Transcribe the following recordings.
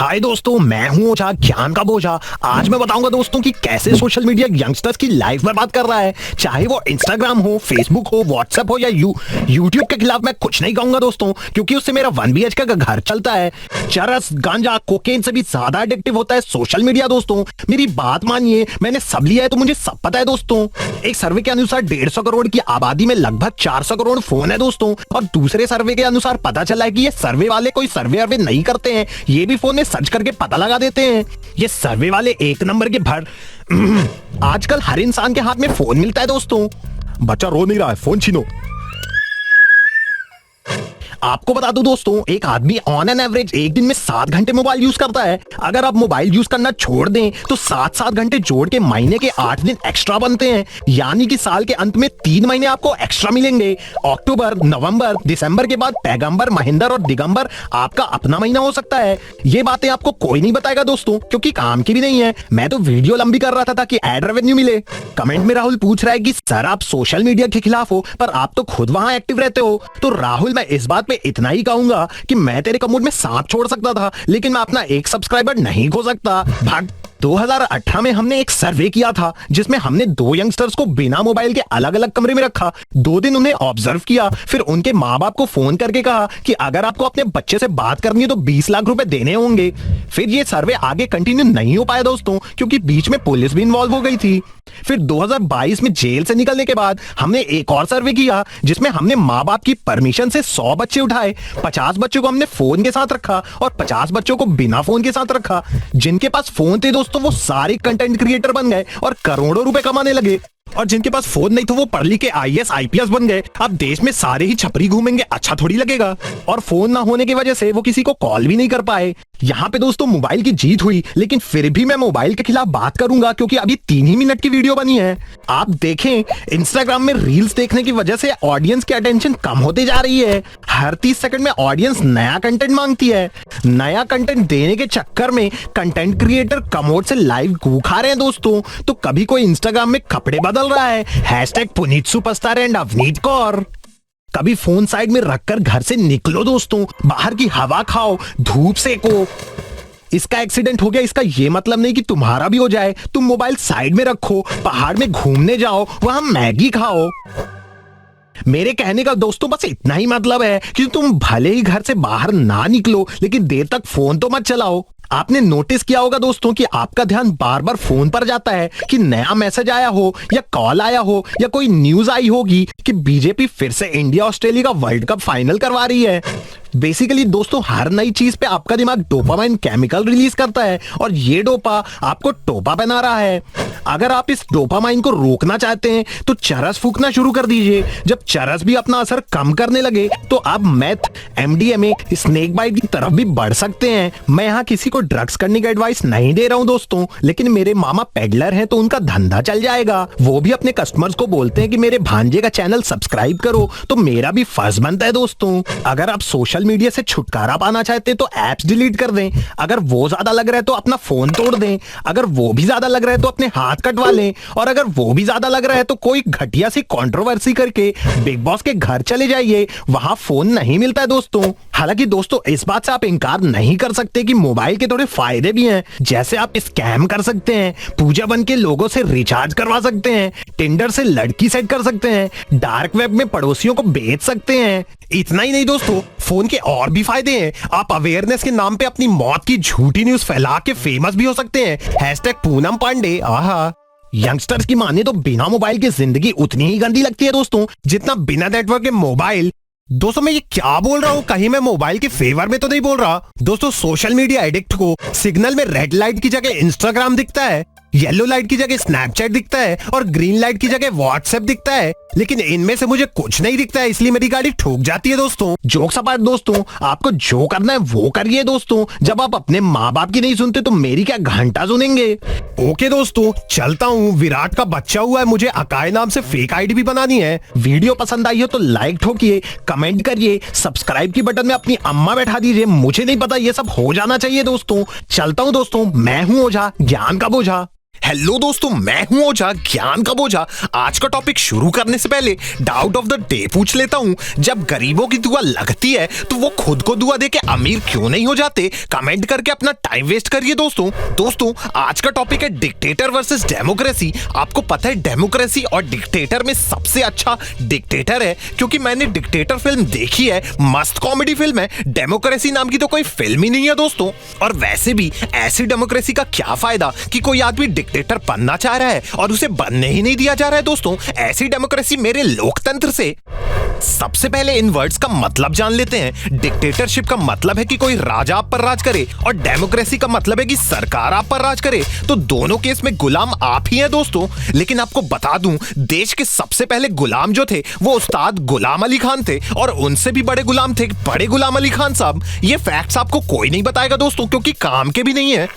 हाय दोस्तों, मैं हूं ओझा, ज्ञान का बोझा। आज मैं बताऊंगा दोस्तों कि कैसे सोशल मीडिया यंगस्टर्स की लाइफ बर्बाद कर रहा है। चाहे वो इंस्टाग्राम हो, फेसबुक हो, व्हाट्सएप हो या यूट्यूब के खिलाफ मैं कुछ नहीं कहूंगा दोस्तों, क्योंकि उससे मेरा 1 BHK का घर चलता है। चरस, गांजा, कोकेन से भी ज्यादा एडिक्टिव होता है सोशल मीडिया दोस्तों। मेरी बात मानिए, मैंने सब लिया है तो मुझे सब पता है दोस्तों। एक सर्वे के अनुसार 150 करोड़ की आबादी में लगभग 400 करोड़ फोन है दोस्तों, और दूसरे सर्वे के अनुसार पता चला है कि ये सर्वे वाले कोई सर्वे नहीं करते हैं, ये भी फोन में सर्च करके पता लगा देते हैं। ये सर्वे वाले एक नंबर के भर आजकल हर इंसान के हाथ में फोन मिलता है दोस्तों। बच्चा रो नहीं रहा है, फोन छीनो। आपको बता दूं दोस्तों, एक आदमी ऑन एन एवरेज एक दिन में 7 घंटे मोबाइल यूज करता है। अगर आप मोबाइल यूज करना छोड़ दें तो 7-7 घंटे जोड़ के महीने के 8 दिन एक्स्ट्रा बनते हैं, यानी कि साल के अंत में 3 महीने आपको एक्स्ट्रा मिलेंगे। अक्टूबर, नवंबर, दिसंबर के बाद पैगंबर, महेंद्र और दिगंबर आपका अपना महीना हो सकता है। ये बातें आपको कोई नहीं बताएगा दोस्तों, क्योंकि काम की भी नहीं है। मैं तो वीडियो लंबी कर रहा था ताकि एड रेवेन्यू मिले। कमेंट में राहुल पूछ रहा है कि सर आप सोशल मीडिया के खिलाफ हो, पर आप तो खुद वहां एक्टिव रहते हो। तो राहुल, मैं इस बात पे इतना ही कहूंगा कि मैं तेरे कमोड में सांप छोड़ सकता था, लेकिन मैं अपना एक सब्सक्राइबर नहीं खो सकता। भाग 2018 में हमने एक सर्वे किया था जिसमें हमने 2 यंगस्टर्स को बिना मोबाइल के अलग अलग कमरे में रखा। 2 दिन उन्हें ऑब्जर्व किया, फिर उनके माँ बाप को फोन करके कहा कि अगर आपको अपने बच्चे से बात करनी है तो 20 लाख रुपए देने होंगे। फिर ये सर्वे आगे कंटिन्यू नहीं हो पाया दोस्तों, क्योंकि बीच में पुलिस भी इन्वॉल्व हो गई थी। फिर 2022 में जेल से निकलने के बाद हमने एक और सर्वे किया जिसमें हमने माँ बाप की परमिशन से 100 बच्चे उठाए। 50 बच्चों को हमने फोन के साथ रखा और 50 बच्चों को बिना फोन के साथ रखा। जिनके पास फोन थे दोस्तों, वो सारे कंटेंट क्रिएटर बन गए और करोड़ों रुपए कमाने लगे, और जिनके पास फोन नहीं था वो पढ़ लिख के IAS IPS बन गए। अब देश में सारे ही छपरी घूमेंगे, अच्छा थोड़ी लगेगा। और फोन ना होने की वजह से वो किसी को कॉल भी नहीं कर पाए। यहाँ पे दोस्तों मोबाइल की जीत हुई, लेकिन फिर भी मैं मोबाइल के खिलाफ बात करूंगा, क्योंकि अभी 3 ही मिनट की वीडियो बनी है। आप देखें, इंस्टाग्राम में रील्स देखने की वजह से ऑडियंस की अटेंशन कम होती जा रही है। हर 30 सेकंड में ऑडियंस नया कंटेंट मांगती है। नया कंटेंट देने के चक्कर में कंटेंट क्रिएटर कमोड से लाइव गू खा रहे हैं दोस्तों। तो कभी कोई इंस्टाग्राम में कपड़े बदल रहा है, #पुनीत सुपरस्टार एंड अवनीत कौर। कभी फोन साइड में रखकर घर से निकलो दोस्तों, बाहर की हवा खाओ, धूप सेको। इसका एक्सीडेंट हो गया, इसका ये मतलब नहीं कि तुम्हारा भी हो जाए। तुम मोबाइल साइड में रखो, पहाड़ में घूमने जाओ, वहां मैगी खाओ। मेरे कहने का दोस्तों बस इतना ही मतलब है कि तुम भले ही घर से बाहर ना निकलो, लेकिन देर तक फोन तो मत चलाओ। आपने नोटिस किया होगा दोस्तों कि आपका ध्यान बार बार फोन पर जाता है कि नया मैसेज आया हो या कॉल आया हो या कोई न्यूज आई होगी कि बीजेपी फिर से इंडिया ऑस्ट्रेलिया का वर्ल्ड कप फाइनल करवा रही है। बेसिकली दोस्तों, हर नई चीज पे आपका दिमाग डोपामाइन केमिकल रिलीज करता है, और ये डोपा आपको टोपा पहना रहा है। अगर आप इस डोपामाइन को रोकना चाहते हैं तो चरस फूकना शुरू कर दीजिए। जब चरस भी अपना असर कम करने लगे तो आप मेथ, MDMA, स्नेक बाइट की तरफ भी बढ़ सकते हैं। मैं यहाँ किसी को ड्रग्स करने की एडवाइस नहीं दे रहा हूँ दोस्तों, लेकिन मेरे मामा पेडलर हैं तो उनका धंधा चल जाएगा। वो भी अपने कस्टमर्स को बोलते हैं कि मेरे भांजे का चैनल सब्सक्राइब करो, तो मेरा भी फर्ज बनता है दोस्तों। अगर आप सोशल मीडिया से छुटकारा पाना चाहते हैं तो एप्स डिलीट कर दें। अगर वो ज्यादा लग रहा है तो अपना फोन तोड़ दें। अगर वो भी ज्यादा लग रहा है तो अपने हाथ कटवा लें। और अगर वो भी ज्यादा लग रहा है तो कोई घटिया सी कंट्रोवर्सी करके बिग बॉस के घर चले जाइए, वहां फोन नहीं मिलता है दोस्तों। हालांकि दोस्तों, इस बात से आप इनकार नहीं कर सकते कि मोबाइल के थोड़े फायदे भी हैं, जैसे आप स्कैम कर सकते हैं, पूजा बन के लोगों से रिचार्ज करवा सकते हैं, टिंडर से लड़की सेट कर सकते हैं, डार्क वेब में पड़ोसियों को बेच सकते हैं। इतना ही नहीं दोस्तों, फोन के और भी फायदे हैं। आप अवेयरनेस के नाम पे अपनी मौत की झूठी न्यूज फैला के फेमस भी हो सकते हैं। #पूनम पांडे। आहा, यंगस्टर्स की माने तो बिना मोबाइल की जिंदगी उतनी ही गंदी लगती है दोस्तों जितना बिना नेटवर्क के मोबाइल। दोस्तों, मैं ये क्या बोल रहा हूँ, कहीं मैं मोबाइल के फेवर में तो नहीं बोल रहा दोस्तों। सोशल मीडिया एडिक्ट को सिग्नल में रेड लाइट की जगह इंस्टाग्राम दिखता है, येलो लाइट की जगह स्नैपचैट दिखता है और ग्रीन लाइट की जगह व्हाट्सएप दिखता है, लेकिन इनमें से मुझे कुछ नहीं दिखता है, इसलिए मेरी गाड़ी ठोक जाती है दोस्तों। जोक्स अपार्ट दोस्तों, आपको जो करना है वो करिए दोस्तों। जब आप अपने माँ बाप की नहीं सुनते तो मेरी क्या घंटा सुनेंगे। ओके दोस्तों, चलता हूँ। विराट का बच्चा हुआ है, मुझे अकाय नाम से फेक आईडी भी बनानी है। वीडियो पसंद आई हो तो लाइक ठोकिए, कमेंट करिए, सब्सक्राइब की बटन में अपनी अम्मा बैठा दीजिए। मुझे नहीं पता, ये सब हो जाना चाहिए दोस्तों। चलता हूँ दोस्तों, मैं हूँ ओझा, ज्ञान का बोझा। हेलो दोस्तों, मैं हूं ओझा, ज्ञान का बोझा। आज का टॉपिक शुरू करने से पहले डाउट ऑफ द डे पूछ लेता हूं। जब गरीबों की दुआ लगती है तो वो खुद को दुआ देके अमीर क्यों नहीं हो जाते? कमेंट करके अपना टाइम वेस्ट करिए दोस्तों आज का टॉपिक है डिक्टेटर वर्सेस डेमोक्रेसी। आपको पता है डेमोक्रेसी और डिक्टेटर में सबसे अच्छा डिक्टेटर है, क्योंकि मैंने डिक्टेटर फिल्म देखी है, मस्त कॉमेडी फिल्म है। डेमोक्रेसी नाम की तो कोई फिल्म ही नहीं है दोस्तों। और वैसे भी ऐसी डेमोक्रेसी का क्या फायदा कि कोई आदमी डिक्टेटर बनना चाह रहा है और उसे बनने ही नहीं दिया जा रहा है दोस्तों। ऐसी डेमोक्रेसी मेरे लोकतंत्र से। सबसे पहले इन वर्ड्स का मतलब जान लेते हैं। डिक्टेटरशिप का मतलब है कि कोई राजा आप पर राज करे और डेमोक्रेसी का मतलब है कि सरकार आप पर राज करे। तो दोनों केस में गुलाम आप ही हैं दोस्तों। लेकिन आपको बता दूं, देश के सबसे पहले गुलाम जो थे वो उस्ताद गुलाम अली खान थे, और उनसे भी बड़े गुलाम थे बड़े गुलाम अली खान साहब। ये फैक्ट्स आपको कोई नहीं बताएगा दोस्तों, क्योंकि काम के भी नहीं है।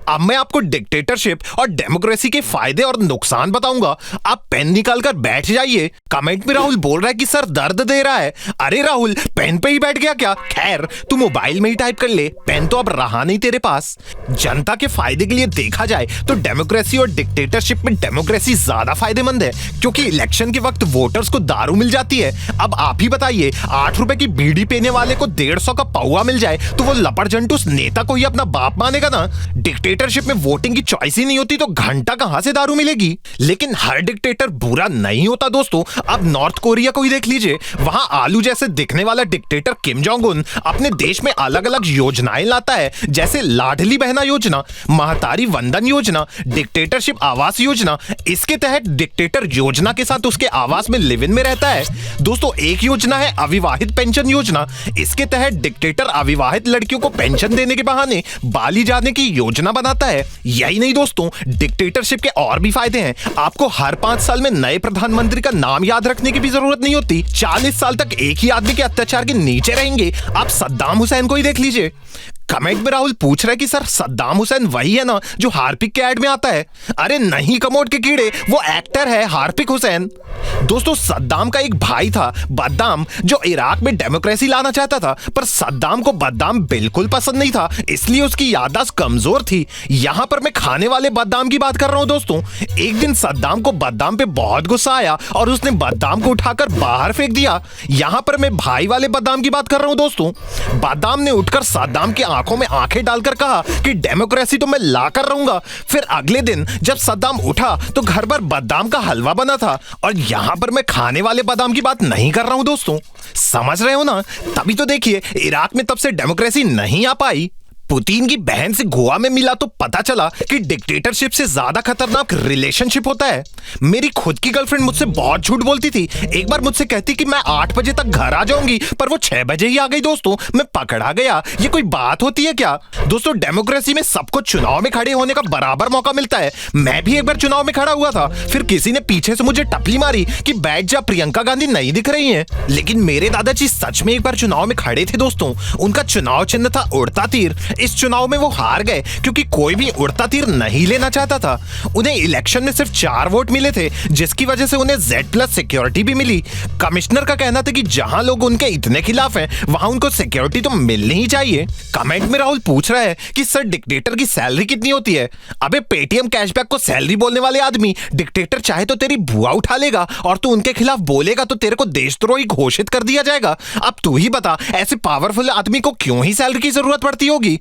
अब मैं आपको डिक्टेटरशिप और डेमोक्रेसी के फायदे और नुकसान बताऊंगा। आप पेन निकाल कर बैठ जाइए। कमेंट में राहुल बोल रहा है कि सर दर्द दे रहा है। अरे राहुल, पेन पे ही बैठ गया क्या? खैर, तू मोबाइल में ही टाइप कर ले, पेन तो अब रहा नहीं तेरे पास। जनता के फायदे के लिए देखा जाए तो डेमोक्रेसी और डिक्टेटरशिप में डेमोक्रेसी ज्यादा फायदेमंद है, क्योंकि इलेक्शन के वक्त वोटर्स को दारू मिल जाती है। अब आप ही बताइए, 8 रुपए की बीड़ी पीने वाले को 150 का पौवा मिल जाए तो वो लपड़जंटू उस नेता को ही अपना बाप मानेगा ना। डिक्टेटरशिप में वोटिंग की चॉइस ही नहीं होती तो घंटा कहां से दारू मिलेगी? लेकिन हर डिक्टेटर बुरा नहीं होता दोस्तों। अब नॉर्थ कोरिया को ही देख लीजिए, वहां आलू जैसे दिखने वाला डिक्टेटर किम जोंग उन अपने देश में अलग अलग योजनाएं लाता है, जैसे लाडली बहना योजना, महतारी वंदन योजना, डिक्टेटरशिप आवास योजना। इसके तहत डिक्टेटर योजना के साथ उसके आवास में लिव इन में रहता है दोस्तों। एक योजना है अविवाहित पेंशन योजना। इसके तहत डिक्टेटर अविवाहित लड़कियों को पेंशन देने के बहाने बाली जाने की योजना बनाता है। यही नहीं दोस्तों, डिक्टेटरशिप के और भी फायदे हैं। आपको हर 5 साल में नए प्रधानमंत्री का नाम याद रखने की भी जरूरत नहीं होती। 40 साल तक एक ही आदमी के अत्याचार के नीचे रहेंगे। आप सद्दाम हुसैन को ही देख लीजिए। कमेंट में राहुल पूछ रहा है कि सर सद्दाम हुसैन वही है ना जो हार्पिक के ऐड में आता है? अरे नहीं कमोड के कीड़े, वो एक्टर है हार्पिक हुसैन। दोस्तों, सद्दाम का एक भाई था बद्दाम, जो इराक में डेमोक्रेसी लाना चाहता था, पर सद्दाम को बद्दाम बिल्कुल पसंद नहीं था, इसलिए उसकी याददाश्त कमजोर थी। यहां पर मैं खाने वाले बद्दाम की बात कर रहा हूं दोस्तों। एक दिन सद्दाम को बद्दाम पे बहुत गुस्सा आया और उसने बद्दाम को उठाकर बाहर फेंक दिया। यहां पर मैं भाई वाले बद्दाम की बात कर रहा हूं दोस्तों। बद्दाम ने उठकर सद्दाम की आंखों में आंखें डालकर कहा कि डेमोक्रेसी तो मैं ला कर रहूंगा। फिर अगले दिन जब सद्दाम उठा तो घर पर बदाम का हलवा बना था। और यहां पर मैं खाने वाले बादाम की बात नहीं कर रहा हूं दोस्तों, समझ रहे हो ना? तभी तो देखिए इराक में तब से डेमोक्रेसी नहीं आ पाई। पुतिन की बहन से गोवा में मिला तो पता चला कि डिक्टेटरशिप से ज्यादा खतरनाक रिलेशनशिप होता है। मेरी खुद की गर्लफ्रेंड मुझसे बहुत झूठ बोलती थी। एक बार मुझसे कहती कि मैं 8 बजे तक घर आ जाऊंगी, पर वो 6 बजे ही आ गई दोस्तों। मैं पकड़ा गया। ये कोई बात होती है क्या दोस्तों? डेमोक्रेसी में सबको चुनाव में खड़े होने का बराबर मौका मिलता है। मैं भी एक बार चुनाव में खड़ा हुआ था, फिर किसी ने पीछे से मुझे टपली मारी कि बैठ जा, प्रियंका गांधी नहीं दिख रही है। लेकिन मेरे दादाजी सच में एक बार चुनाव में खड़े थे दोस्तों। उनका चुनाव चिन्ह था उड़ता तीर। इस चुनाव में वो हार गए क्योंकि कोई भी उड़ता तीर नहीं लेना चाहता था। उन्हें इलेक्शन में सिर्फ 4 वोट मिले थे, जिसकी वजह से उन्हें Z+ सिक्योरिटी भी मिली। कमिश्नर का कहना था कि जहां लोग उनके इतने खिलाफ हैं, वहां उनको सिक्योरिटी तो मिलनी ही चाहिए। कमेंट में राहुल पूछ रहा है कि सर डिक्टेटर की सैलरी कितनी होती है? अबे पेटीएम कैशबैक को सैलरी बोलने वाले आदमी, डिक्टेटर चाहे तो तेरी बुआ उठा लेगा और तू उनके खिलाफ बोलेगा तो तेरे को देशद्रोही घोषित कर दिया जाएगा। अब तू ही बता, ऐसे पावरफुल आदमी को क्यों ही सैलरी की जरूरत पड़ती होगी?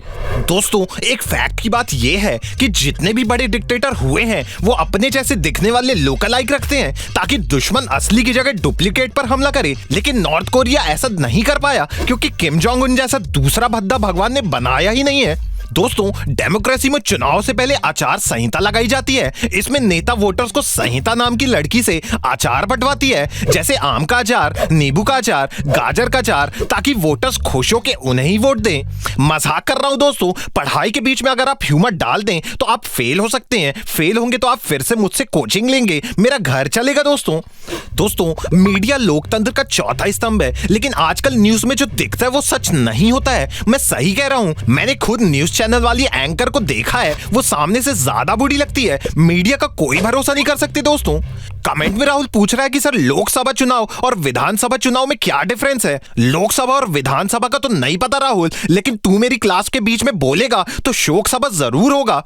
दोस्तों, एक फैक्ट की बात यह है कि जितने भी बड़े डिक्टेटर हुए हैं वो अपने जैसे दिखने वाले लोकलाइक रखते हैं, ताकि दुश्मन असली की जगह डुप्लीकेट पर हमला करे। लेकिन नॉर्थ कोरिया ऐसा नहीं कर पाया क्योंकि किम जोंग उन जैसा दूसरा भद्दा भगवान ने बनाया ही नहीं है। दोस्तों, डेमोक्रेसी में चुनाव से पहले आचार संहिता लगाई जाती है। इसमें नेता वोटर्स को संहिता नाम की लड़की से आचार बंटवाती है, जैसे आम का अचार, नींबू का अचार, गाजर का अचार, ताकि वोटर्स खुश होकर उन्हें ही वोट दें। मजाक कर रहा हूं दोस्तों। पढ़ाई के बीच में अगर आप ह्यूमर डाल दें तो आप फेल हो सकते हैं। फेल होंगे तो आप फिर से मुझसे कोचिंग लेंगे, मेरा घर चलेगा दोस्तों। मीडिया लोकतंत्र का चौथा स्तंभ है, लेकिन आजकल न्यूज में जो दिखता है वो सच नहीं होता है। मैं सही कह रहा हूं। मैंने खुद न्यूज चैनल वाली एंकर को देखा है, वो सामने से ज्यादा बुरी लगती है। मीडिया का कोई भरोसा नहीं कर सकते दोस्तों। कमेंट में राहुल पूछ रहा है कि सर लोकसभा चुनाव और विधानसभा चुनाव में क्या डिफरेंस है? लोकसभा और विधानसभा का तो नहीं पता राहुल, लेकिन तू मेरी क्लास के बीच में बोलेगा तो शोक सभा जरूर होगा।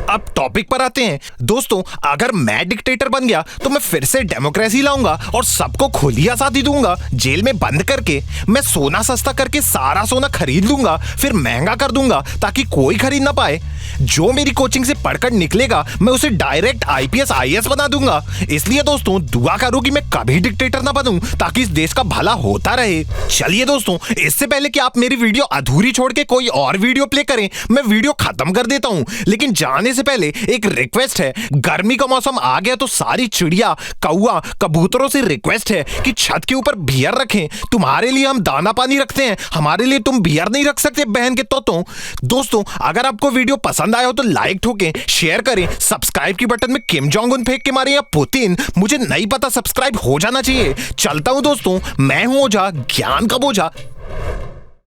अब टॉपिक पर आते हैं दोस्तों। अगर मैं डिक्टेटर बन गया तो मैं फिर से डेमोक्रेसी लाऊंगा और सबको खुली आजादी दूंगा। जेल में बंद करके मैं सोना सस्ता करके सारा सोना खरीद लूंगा, फिर महंगा कर दूंगा ताकि कोई खरीद ना पाए। जो मेरी कोचिंग से पढ़कर निकलेगा मैं उसे डायरेक्ट आईपीएस आईएएस बना दूंगा। इसलिए दोस्तों दुआ करो कि मैं कभी डिक्टेटर ना बनूं ताकि इस देश का भला होता रहे। चलिए दोस्तों, इससे पहले कि आप मेरी वीडियो अधूरी छोड़ के कोई और वीडियो प्ले करें, मैं वीडियो खत्म कर देता हूं। लेकिन जाने से पहले एक रिक्वेस्ट है। गर्मी का मौसम आ गया तो सारी चिड़िया, कौआ, कबूतरों से रिक्वेस्ट है कि छत के ऊपर बियर रखें। तुम्हारे लिए हम दाना पानी रखते हैं, हमारे लिए तुम बियर नहीं रख सकते बहन के तोतों। दोस्तों अगर आपको वीडियो पसंद आया हो तो लाइक ठोकें, शेयर करें, सब्सक्राइब की बटन में किम जोंग उन फेंक के मारे या पुतिन, मुझे नहीं पता, सब्सक्राइब हो जाना चाहिए। चलता हूं दोस्तों, मैं हूं ओझा, ज्ञान का बोझा।